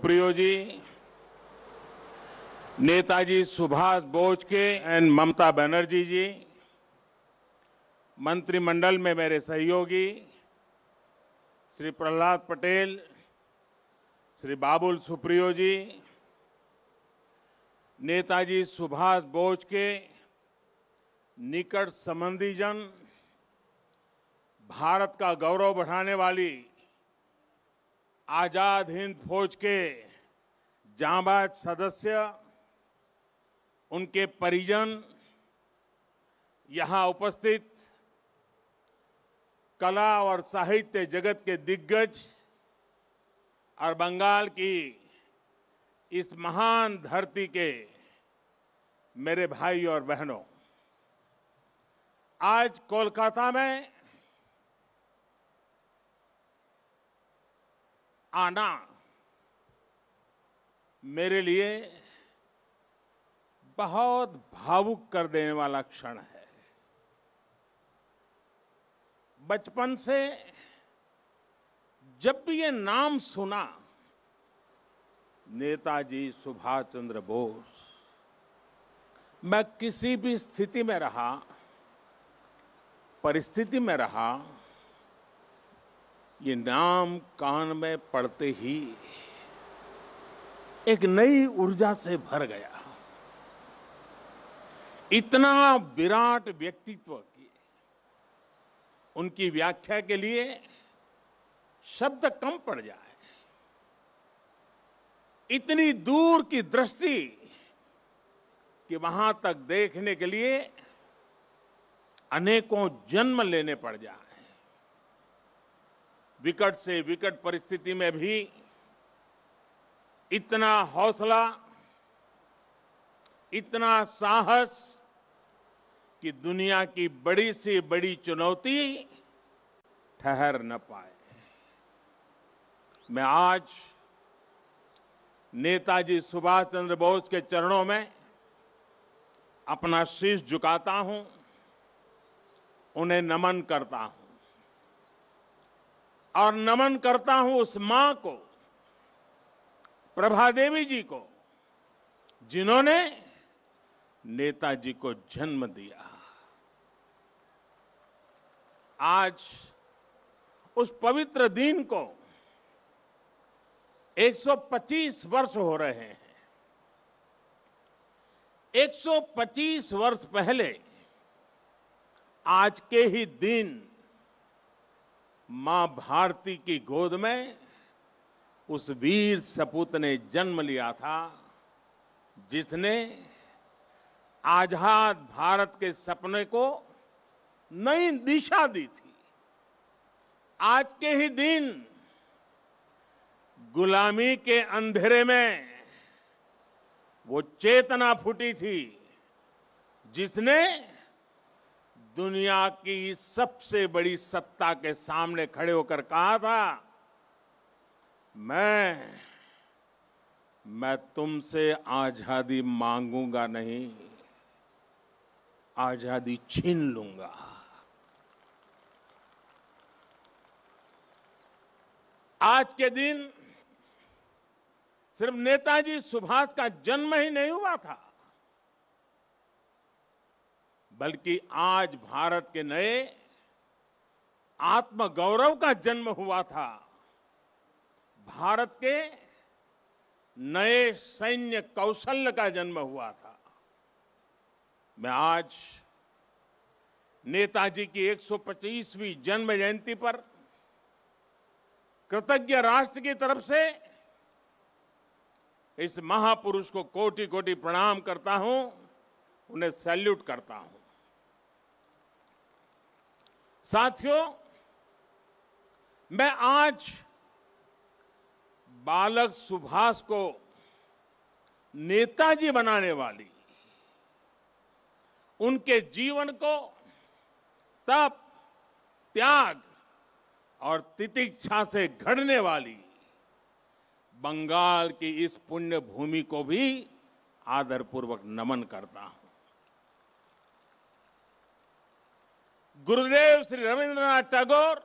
सुप्रियो जी, नेताजी सुभाष बोस के एंड ममता बनर्जी जी, मंत्रिमंडल में मेरे सहयोगी श्री प्रहलाद पटेल, श्री बाबुल सुप्रियो जी, नेताजी सुभाष बोस के निकट संबंधीजन, भारत का गौरव बढ़ाने वाली आजाद हिंद फौज के जांबाज सदस्य, उनके परिजन, यहां उपस्थित कला और साहित्य जगत के दिग्गज और बंगाल की इस महान धरती के मेरे भाई और बहनों, आज कोलकाता में आना मेरे लिए बहुत भावुक कर देने वाला क्षण है। बचपन से जब भी ये नाम सुना, नेताजी सुभाष चंद्र बोस, मैं किसी भी स्थिति में रहा, परिस्थिति में रहा, ये नाम कान में पड़ते ही एक नई ऊर्जा से भर गया। इतना विराट व्यक्तित्व की उनकी व्याख्या के लिए शब्द कम पड़ जाए। इतनी दूर की दृष्टि कि वहां तक देखने के लिए अनेकों जन्म लेने पड़ जाए। विकट से विकट परिस्थिति में भी इतना हौसला, इतना साहस कि दुनिया की बड़ी से बड़ी चुनौती ठहर न पाए। मैं आज नेताजी सुभाष चंद्र बोस के चरणों में अपना शीश झुकाता हूं, उन्हें नमन करता हूं और नमन करता हूं उस मां को, प्रभा देवी जी को, जिन्होंने नेताजी को जन्म दिया। आज उस पवित्र दिन को 125 वर्ष हो रहे हैं। 125 वर्ष पहले आज के ही दिन मां भारती की गोद में उस वीर सपूत ने जन्म लिया था, जिसने आजाद भारत के सपने को नई दिशा दी थी। आज के ही दिन गुलामी के अंधेरे में वो चेतना फूटी थी, जिसने दुनिया की सबसे बड़ी सत्ता के सामने खड़े होकर कहा था, मैं तुमसे आजादी मांगूंगा नहीं, आजादी छीन लूंगा। आज के दिन सिर्फ नेताजी सुभाष का जन्म ही नहीं हुआ था, बल्कि आज भारत के नए आत्मगौरव का जन्म हुआ था। भारत के नए सैन्य कौशल्य का जन्म हुआ था। मैं आज नेताजी की 125वीं जन्म जयंती पर कृतज्ञ राष्ट्र की तरफ से इस महापुरुष को कोटि कोटि प्रणाम करता हूं, उन्हें सैल्यूट करता हूं। साथियों, मैं आज बालक सुभाष को नेताजी बनाने वाली, उनके जीवन को तप, त्याग और तितिक्षा से घड़ने वाली बंगाल की इस पुण्य भूमि को भी आदरपूर्वक नमन करता हूं। गुरुदेव श्री रविंद्रनाथ टैगोर,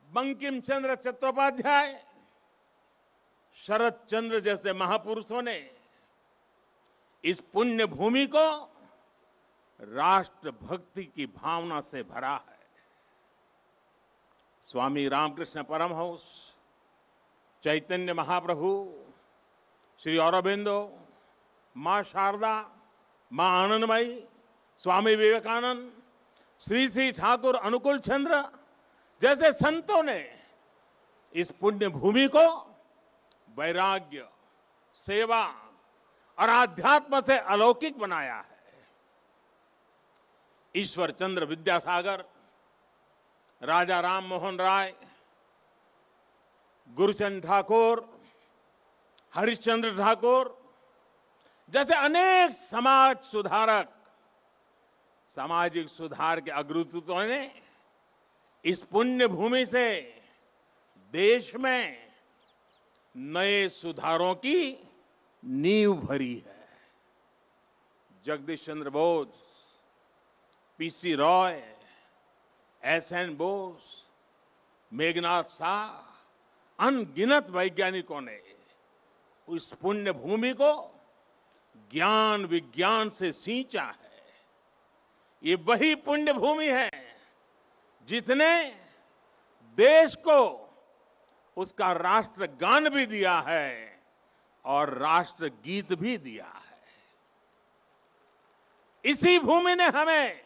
बंकिम चंद्र चट्टोपाध्याय, शरद चंद्र जैसे महापुरुषों ने इस पुण्य भूमि को राष्ट्र भक्ति की भावना से भरा है। स्वामी रामकृष्ण परमहंस, चैतन्य महाप्रभु, श्री अरबिंदो, मां शारदा, मां आनंदमयी, स्वामी विवेकानंद, श्री श्री ठाकुर अनुकूल चंद्र जैसे संतों ने इस पुण्य भूमि को वैराग्य, सेवा और आध्यात्म से अलौकिक बनाया है। ईश्वर चंद्र विद्यासागर, राजा राम मोहन राय, गुरुचंद ठाकुर, हरिश्चंद्र ठाकुर जैसे अनेक समाज सुधारक, सामाजिक सुधार के अग्रदूतों ने इस पुण्य भूमि से देश में नए सुधारों की नींव भरी है। जगदीश चंद्र बोस, पीसी रॉय, एसएन बोस, मेघनाथ शाह, अनगिनत वैज्ञानिकों ने इस पुण्य भूमि को ज्ञान विज्ञान से सींचा है। ये वही पुण्य भूमि है जिसने देश को उसका राष्ट्रगान भी दिया है और राष्ट्रगीत भी दिया है। इसी भूमि ने हमें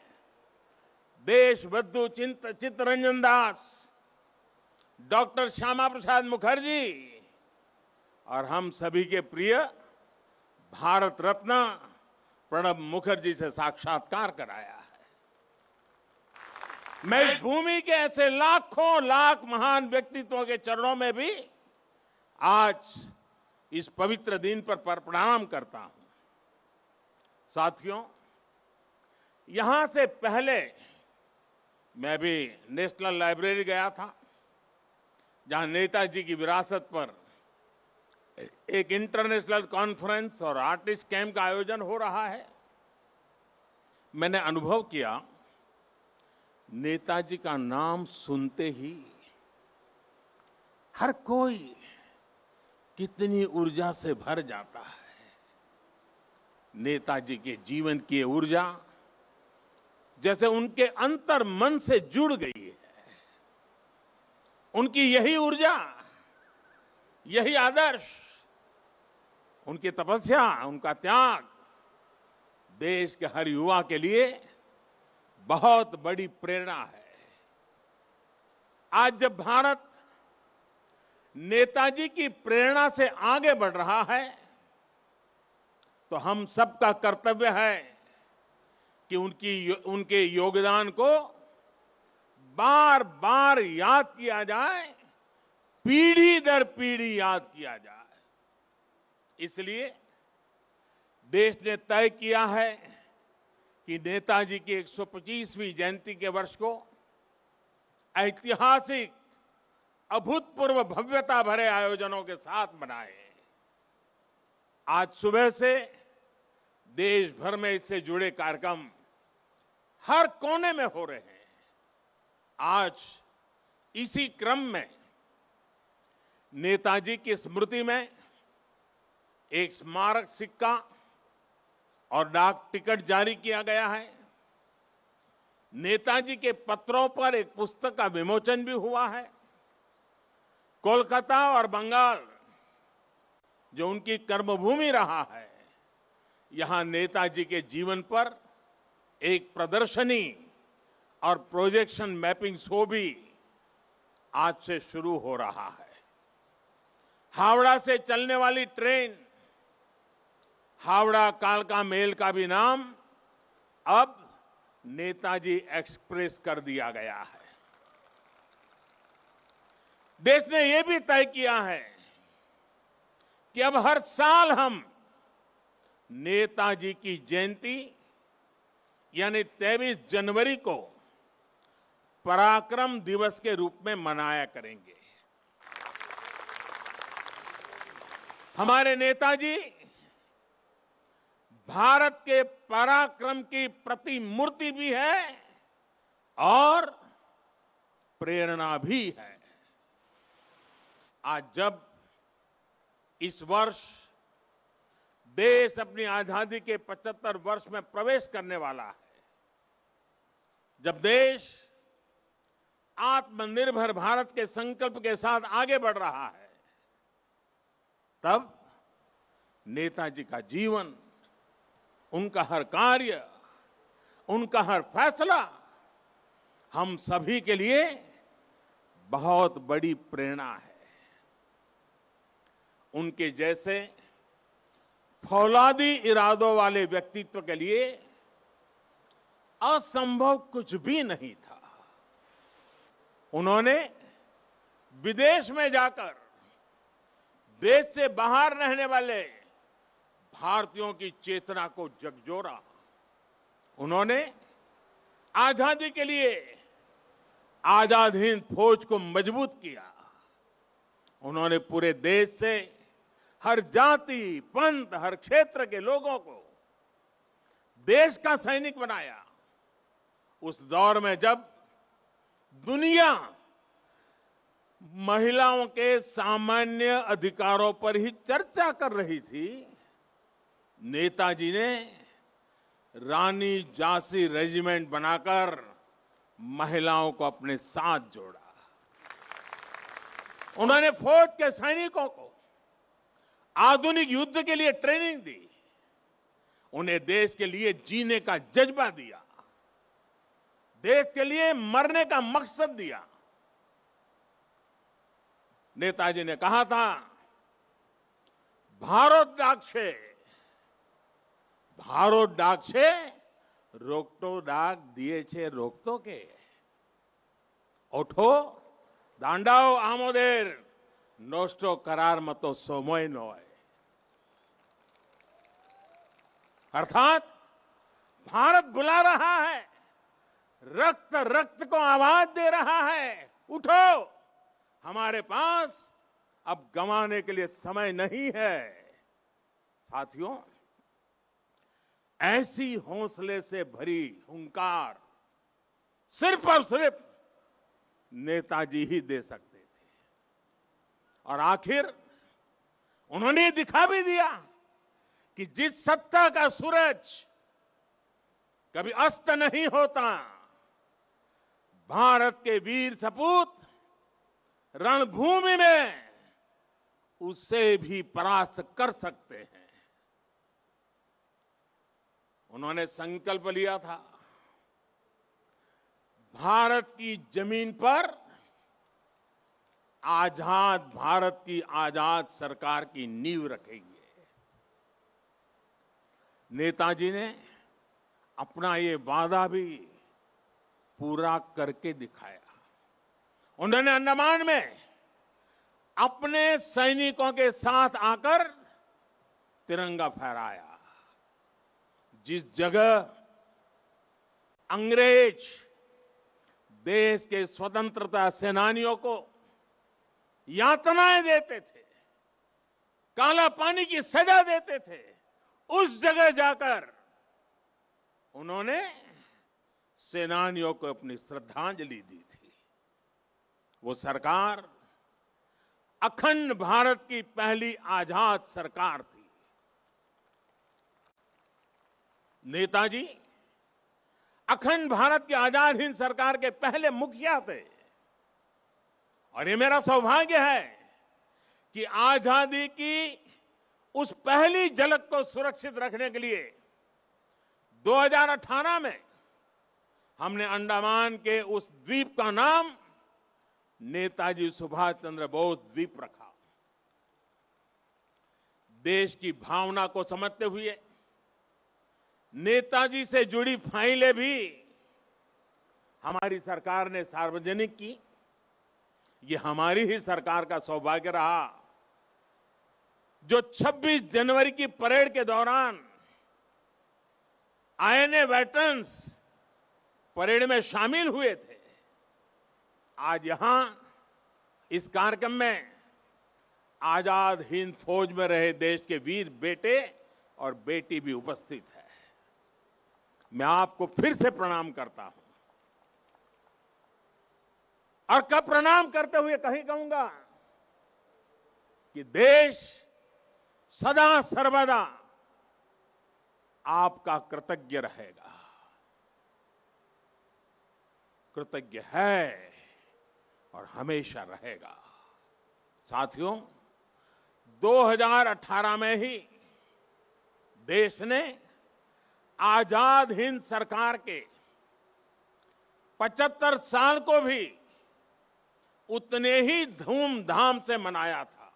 देशबंधु चित्तरंजन दास, डॉक्टर श्यामा प्रसाद मुखर्जी और हम सभी के प्रिय भारत रत्न प्रणब मुखर्जी से साक्षात्कार कराया है। मैं इस भूमि के ऐसे लाखों लाख महान व्यक्तित्वों के चरणों में भी आज इस पवित्र दिन पर प्रणाम करता हूं। साथियों, यहां से पहले मैं भी नेशनल लाइब्रेरी गया था, जहां नेताजी की विरासत पर एक इंटरनेशनल कॉन्फ्रेंस और आर्टिस्ट कैंप का आयोजन हो रहा है। मैंने अनुभव किया, नेताजी का नाम सुनते ही हर कोई कितनी ऊर्जा से भर जाता है। नेताजी के जीवन की ऊर्जा जैसे उनके अंतर मन से जुड़ गई है। उनकी यही ऊर्जा, यही आदर्श, उनकी तपस्या, उनका त्याग देश के हर युवा के लिए बहुत बड़ी प्रेरणा है। आज जब भारत नेताजी की प्रेरणा से आगे बढ़ रहा है, तो हम सबका कर्तव्य है कि उनके योगदान को बार बार याद किया जाए, पीढ़ी दर पीढ़ी याद किया जाए। इसलिए देश ने तय किया है कि नेताजी की 125वीं जयंती के वर्ष को ऐतिहासिक, अभूतपूर्व भव्यता भरे आयोजनों के साथ मनाए। आज सुबह से देश भर में इससे जुड़े कार्यक्रम हर कोने में हो रहे हैं। आज इसी क्रम में नेताजी की स्मृति में एक स्मारक सिक्का और डाक टिकट जारी किया गया है। नेताजी के पत्रों पर एक पुस्तक का विमोचन भी हुआ है। कोलकाता और बंगाल, जो उनकी कर्मभूमि रहा है, यहां नेताजी के जीवन पर एक प्रदर्शनी और प्रोजेक्शन मैपिंग शो भी आज से शुरू हो रहा है। हावड़ा से चलने वाली ट्रेन हावड़ा कालका मेल का भी नाम अब नेताजी एक्सप्रेस कर दिया गया है। देश ने यह भी तय किया है कि अब हर साल हम नेताजी की जयंती यानी 23 जनवरी को पराक्रम दिवस के रूप में मनाया करेंगे। हमारे नेताजी भारत के पराक्रम की प्रतिमूर्ति भी है और प्रेरणा भी है। आज जब इस वर्ष देश अपनी आजादी के 75 वर्ष में प्रवेश करने वाला है। जब देश आत्मनिर्भर भारत के संकल्प के साथ आगे बढ़ रहा है, तब नेताजी का जीवन, उनका हर कार्य, उनका हर फैसला हम सभी के लिए बहुत बड़ी प्रेरणा है। उनके जैसे फौलादी इरादों वाले व्यक्तित्व के लिए असंभव कुछ भी नहीं था। उन्होंने विदेश में जाकर देश से बाहर रहने वाले भारतीयों की चेतना को झकझोरा। उन्होंने आजादी के लिए आजाद हिंद फौज को मजबूत किया। उन्होंने पूरे देश से हर जाति, पंथ, हर क्षेत्र के लोगों को देश का सैनिक बनाया। उस दौर में जब दुनिया महिलाओं के सामान्य अधिकारों पर ही चर्चा कर रही थी, नेताजी ने रानी झांसी रेजिमेंट बनाकर महिलाओं को अपने साथ जोड़ा। उन्होंने फौज के सैनिकों को आधुनिक युद्ध के लिए ट्रेनिंग दी। उन्हें देश के लिए जीने का जज्बा दिया, देश के लिए मरने का मकसद दिया। नेताजी ने कहा था, भारत डाक से रोकटो डाक दिए छे रोकतो के ओठो दांडाओ आमोदेर नोस्टो करार मतो सोमोय नोय। अर्थात भारत बुला रहा है, रक्त रक्त को आवाज दे रहा है, उठो, हमारे पास अब गंवाने के लिए समय नहीं है। साथियों, ऐसी हौसले से भरी हुंकार सिर्फ और सिर्फ नेताजी ही दे सकते थे। और आखिर उन्होंने दिखा भी दिया कि जिस सत्ता का सूरज कभी अस्त नहीं होता, भारत के वीर सपूत रणभूमि में उसे भी परास्त कर सकते हैं। उन्होंने संकल्प लिया था, भारत की जमीन पर आजाद भारत की आजाद सरकार की नींव रखेंगे। नेताजी ने अपना ये वादा भी पूरा करके दिखाया। उन्होंने अंडमान में अपने सैनिकों के साथ आकर तिरंगा फहराया। जिस जगह अंग्रेज देश के स्वतंत्रता सेनानियों को यातनाएं देते थे, काला पानी की सजा देते थे, उस जगह जाकर उन्होंने सेनानियों को अपनी श्रद्धांजलि दी थी। वो सरकार अखंड भारत की पहली आजाद सरकार थी। नेताजी अखंड भारत की आजाद हिंद सरकार के पहले मुखिया थे। और ये मेरा सौभाग्य है कि आजादी की उस पहली झलक को सुरक्षित रखने के लिए 2018 में हमने अंडमान के उस द्वीप का नाम नेताजी सुभाष चंद्र बोस द्वीप रखा। देश की भावना को समझते हुए नेताजी से जुड़ी फाइलें भी हमारी सरकार ने सार्वजनिक की। ये हमारी ही सरकार का सौभाग्य रहा जो 26 जनवरी की परेड के दौरान आईएनए वेटरन्स परेड में शामिल हुए थे। आज यहां इस कार्यक्रम में आजाद हिंद फौज में रहे देश के वीर बेटे और बेटी भी उपस्थित है। मैं आपको फिर से प्रणाम करता हूं और कब प्रणाम करते हुए कहीं कहूंगा कि देश सदा सर्वदा आपका कृतज्ञ रहेगा, कृतज्ञ है और हमेशा रहेगा। साथियों, 2018 में ही देश ने आजाद हिंद सरकार के 75 साल को भी उतने ही धूमधाम से मनाया था।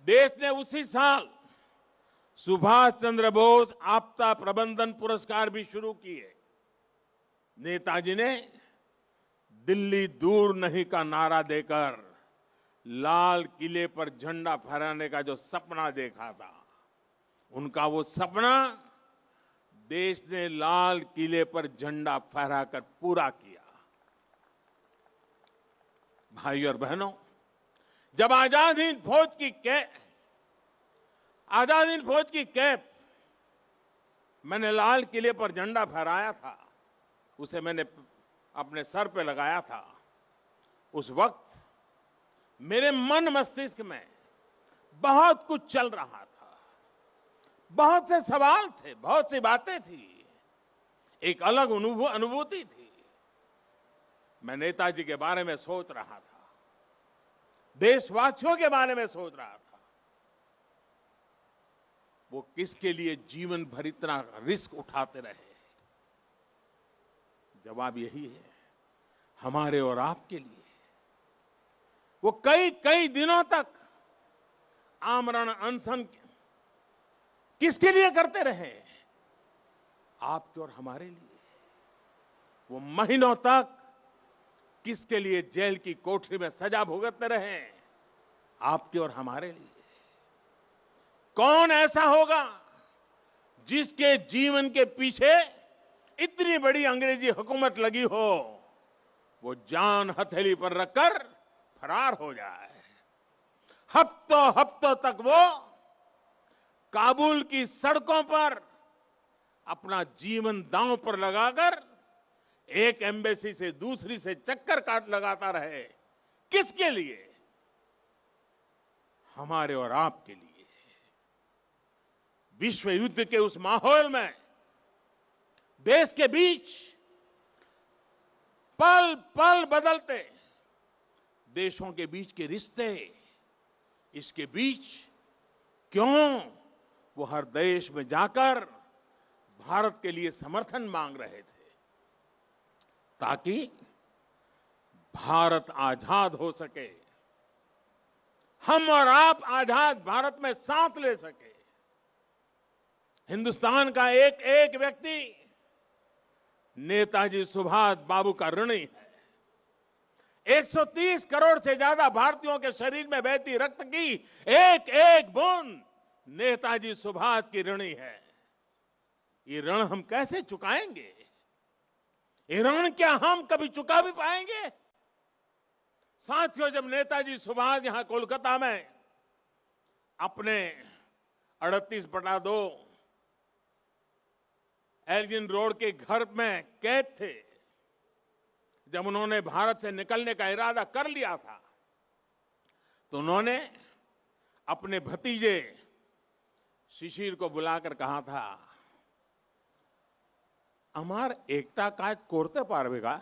देश ने उसी साल सुभाष चंद्र बोस आपदा प्रबंधन पुरस्कार भी शुरू किए। नेताजी ने दिल्ली दूर नहीं का नारा देकर लाल किले पर झंडा फहराने का जो सपना देखा था, उनका वो सपना देश ने लाल किले पर झंडा फहराकर पूरा किया। भाइयों और बहनों, जब आजाद हिंद फौज की कैप मैंने लाल किले पर झंडा फहराया था, उसे मैंने अपने सर पे लगाया था, उस वक्त मेरे मन मस्तिष्क में बहुत कुछ चल रहा था, बहुत से सवाल थे, बहुत सी बातें थी, एक अलग अनुभूति थी। मैं नेताजी के बारे में सोच रहा था, देशवासियों के बारे में सोच रहा था। वो किसके लिए जीवन भर इतना रिस्क उठाते रहे? जवाब यही है, हमारे और आपके लिए। वो कई कई दिनों तक आमरण अनशन किसके लिए करते रहे? आपके और हमारे लिए। वो महीनों तक किसके लिए जेल की कोठरी में सजा भुगतते रहे? आपके और हमारे लिए। कौन ऐसा होगा जिसके जीवन के पीछे इतनी बड़ी अंग्रेजी हुकूमत लगी हो, वो जान हथेली पर रखकर फरार हो जाए? हफ्तों हफ्तों तक वो काबुल की सड़कों पर अपना जीवन दांव पर लगाकर एक एम्बेसी से दूसरी से चक्कर काट लगाता रहे। किसके लिए? हमारे और आपके लिए। विश्व युद्ध के उस माहौल में देश के बीच पल पल बदलते देशों के बीच के रिश्ते, इसके बीच क्यों वो हर देश में जाकर भारत के लिए समर्थन मांग रहे थे, ताकि भारत आजाद हो सके, हम और आप आजाद भारत में सांस ले सके। हिंदुस्तान का एक एक व्यक्ति नेताजी सुभाष बाबू का ऋणी है। 130 करोड़ से ज्यादा भारतीयों के शरीर में बहती रक्त की एक एक बूंद नेताजी सुभाष की ऋणी है। ये ऋण हम कैसे चुकाएंगे? ये ऋण क्या हम कभी चुका भी पाएंगे? साथियों, जब नेताजी सुभाष यहां कोलकाता में अपने 38/2 एल्गिन रोड के घर में कैद थे, जब उन्होंने भारत से निकलने का इरादा कर लिया था, तो उन्होंने अपने भतीजे शिशिर को बुलाकर कहा था, अमार एकता काज कोरते पारबेगा?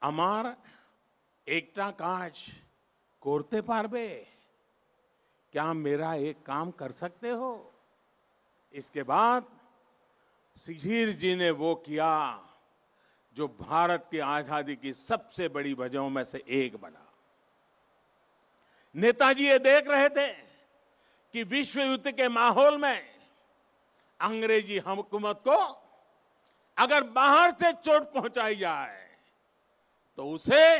अमार एकता काज कोरते पारबे? क्या मेरा एक काम कर सकते हो? इसके बाद शिशिर जी ने वो किया जो भारत की आजादी की सबसे बड़ी वजहों में से एक बना। नेताजी ये देख रहे थे कि विश्व युद्ध के माहौल में अंग्रेजी हुकूमत को अगर बाहर से चोट पहुंचाई जाए तो उसे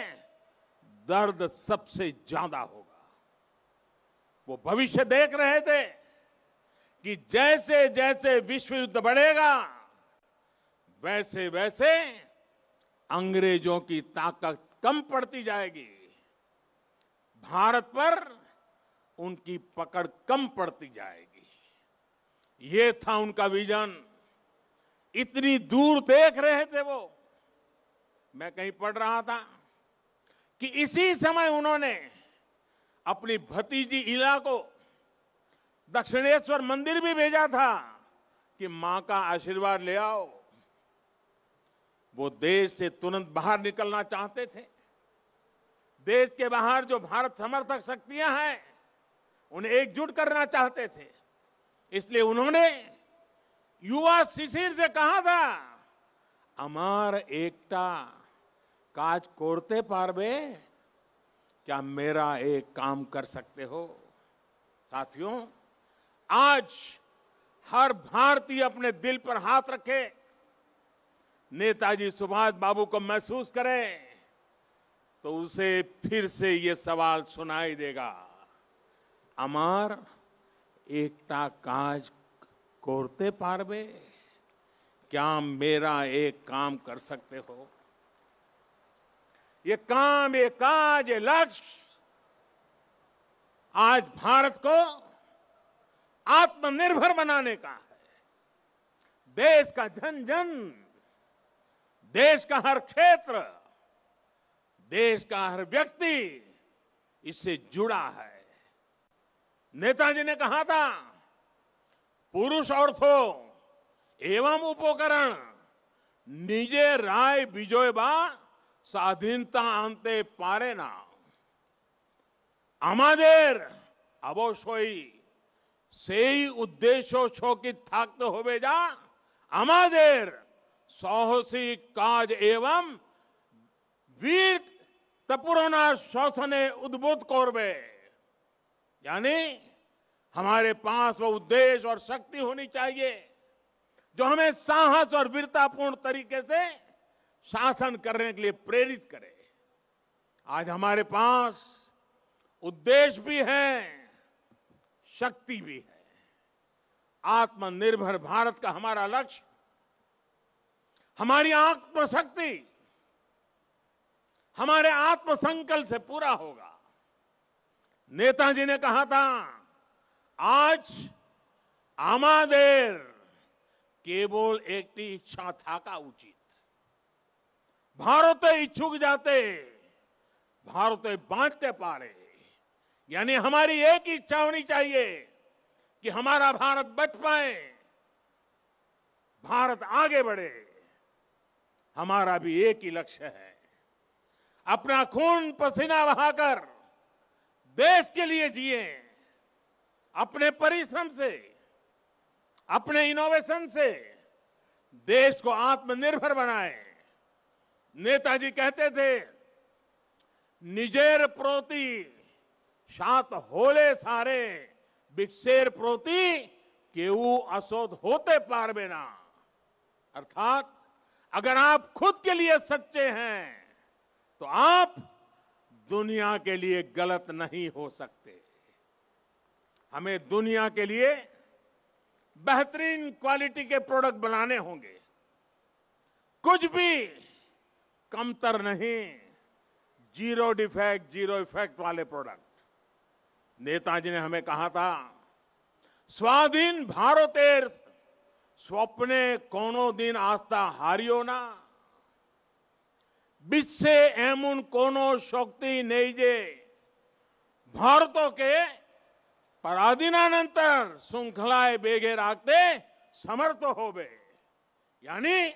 दर्द सबसे ज्यादा होगा। वो भविष्य देख रहे थे कि जैसे जैसे विश्व युद्ध बढ़ेगा, वैसे वैसे अंग्रेजों की ताकत कम पड़ती जाएगी, भारत पर उनकी पकड़ कम पड़ती जाएगी। ये था उनका विजन। इतनी दूर देख रहे थे वो। मैं कहीं पढ़ रहा था कि इसी समय उन्होंने अपनी भतीजी इला को दक्षिणेश्वर मंदिर भी भेजा था कि मां का आशीर्वाद ले आओ। वो देश से तुरंत बाहर निकलना चाहते थे। देश के बाहर जो भारत समर्थक शक्तियां हैं उन्हें एकजुट करना चाहते थे। इसलिए उन्होंने युवा शिशिर से कहा था, अमार एकटा काज कोरते पारबे, क्या मेरा एक काम कर सकते हो। साथियों, आज हर भारतीय अपने दिल पर हाथ रखे, नेताजी सुभाष बाबू को महसूस करे तो उसे फिर से ये सवाल सुनाई देगा, अमार एकटा काज कोरते पारबे, क्या मेरा एक काम कर सकते हो। ये काम, ये काज, ये लक्ष्य आज भारत को आत्मनिर्भर बनाने का है। देश का जन जन, देश का हर क्षेत्र, देश का हर व्यक्ति इससे जुड़ा है। नेताजी ने कहा था, पुरुष अर्थो एवं उपकरण निजे राय विजय बा স্বাধীনতা আনতে পারে না। আমাদের অবশ্যই সেই উদ্দেশ্য ছকিত থাকতে হবে যা আমাদের সাহসিক কাজ এবং वीर तपुरना शासने उद्बुद्ध करबे। यानी हमारे पास वो उद्देश्य और शक्ति होनी चाहिए जो हमें साहस और वीरतापूर्ण तरीके से शासन करने के लिए प्रेरित करे। आज हमारे पास उद्देश्य भी है, शक्ति भी है। आत्मनिर्भर भारत का हमारा लक्ष्य, हमारी आत्मशक्ति हमारे आत्मसंकल्प से पूरा होगा। नेताजी ने कहा था, आज आमादेर केवल एक इच्छा थाका उचित, भारत इच्छुक जाते भारत बांटते पारे। यानी हमारी एक इच्छा होनी चाहिए कि हमारा भारत बच पाए, भारत आगे बढ़े। हमारा भी एक ही लक्ष्य है, अपना खून पसीना बहाकर देश के लिए जिए, अपने परिश्रम से, अपने इनोवेशन से देश को आत्मनिर्भर बनाए। नेताजी कहते थे, निजेर प्रोति सात होले सारे, बिक्सेर प्रोति केऊ असोध होते पारबे ना। अर्थात अगर आप खुद के लिए सच्चे हैं तो आप दुनिया के लिए गलत नहीं हो सकते। हमें दुनिया के लिए बेहतरीन क्वालिटी के प्रोडक्ट बनाने होंगे, कुछ भी कमतर नहीं, जीरो डिफेक्ट जीरो इफेक्ट वाले प्रोडक्ट। नेताजी ने हमें कहा था, स्वाधीन भारतेर स्वप्ने कोनो दिन आस्था हारियो ना, बिस्से एमुन कोनो शक्ति नहीं जे भारतों के पराधीनानंतर श्रृंखलाए बेगे राखते समर्थ होबे। यानी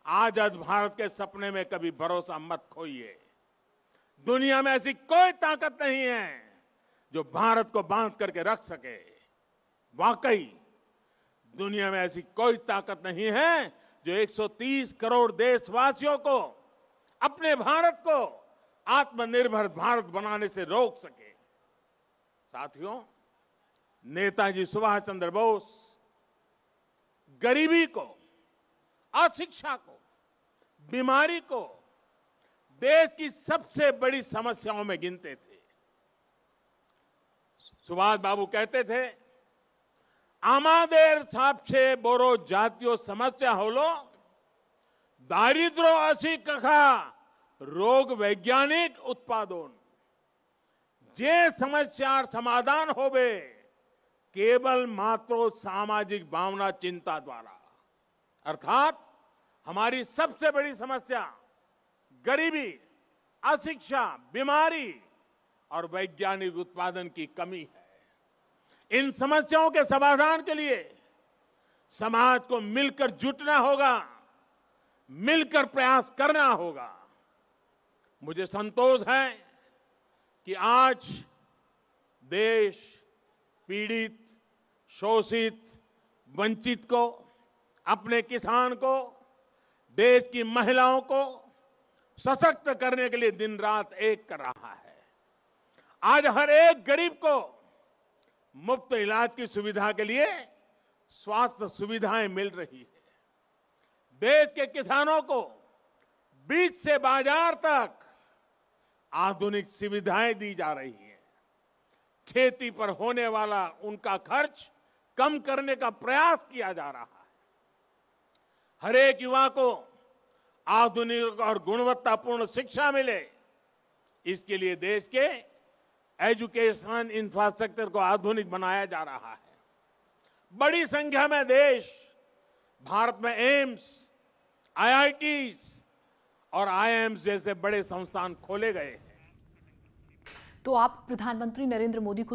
आजाद भारत के सपने में कभी भरोसा मत खोइए। दुनिया में ऐसी कोई ताकत नहीं है जो भारत को बांध करके रख सके। वाकई दुनिया में ऐसी कोई ताकत नहीं है जो 130 करोड़ देशवासियों को अपने भारत को आत्मनिर्भर भारत बनाने से रोक सके। साथियों, नेताजी सुभाष चंद्र बोस गरीबी को, अशिक्षा को, बीमारी को देश की सबसे बड़ी समस्याओं में गिनते थे। सुभाष बाबू कहते थे, आमादेर सबसे बड़ो जातीय समस्या होलो दारिद्र्य अशिक्षा रोग वैज्ञानिक उत्पादन। जे समस्यार समाधान होवे केवल मात्र सामाजिक भावना चिंता द्वारा। अर्थात हमारी सबसे बड़ी समस्या गरीबी, अशिक्षा, बीमारी और वैज्ञानिक उत्पादन की कमी है। इन समस्याओं के समाधान के लिए समाज को मिलकर जुटना होगा, मिलकर प्रयास करना होगा। मुझे संतोष है कि आज देश पीड़ित, शोषित, वंचित को, अपने किसान को, देश की महिलाओं को सशक्त करने के लिए दिन रात एक कर रहा है। आज हर एक गरीब को मुफ्त इलाज की सुविधा के लिए स्वास्थ्य सुविधाएं मिल रही है। देश के किसानों को बीज से बाजार तक आधुनिक सुविधाएं दी जा रही हैं। खेती पर होने वाला उनका खर्च कम करने का प्रयास किया जा रहा है। हर एक युवा को आधुनिक और गुणवत्तापूर्ण शिक्षा मिले, इसके लिए देश के एजुकेशन इंफ्रास्ट्रक्चर को आधुनिक बनाया जा रहा है। बड़ी संख्या में देश भारत में एम्स, आईआईटीज और आईआईएम्स जैसे बड़े संस्थान खोले गए हैं। तो आप प्रधानमंत्री नरेंद्र मोदी को